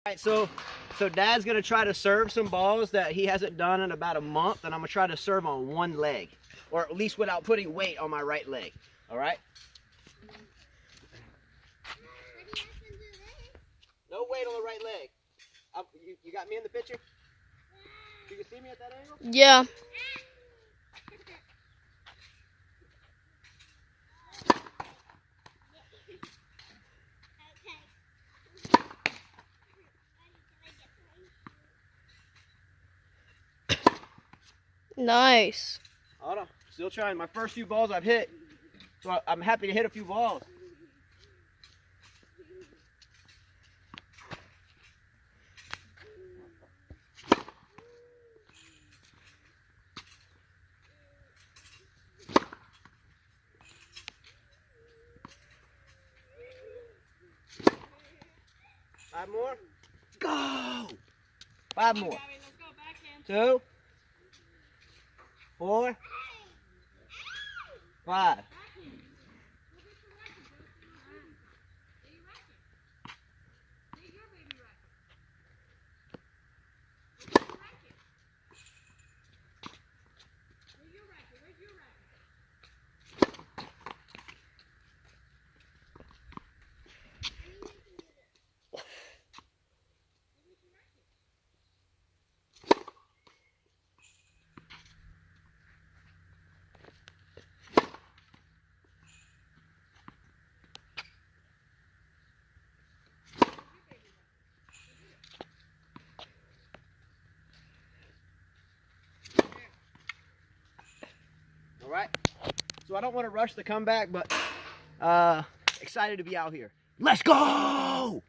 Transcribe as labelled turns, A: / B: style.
A: All right, so Dad's gonna try to serve some balls that he hasn't done in about a month, and I'm gonna try to serve on one leg, or at least without putting weight on my right leg. All right? No weight on the right leg. You got me in the picture? You can see me at that angle?
B: Yeah. Nice.
A: Hold on, still trying. My first few balls I've hit, so I'm happy to hit a few balls. Five more. Go! Five more. 2, 4, 5. All right, so I don't want to rush the comeback, but excited to be out here. Let's go!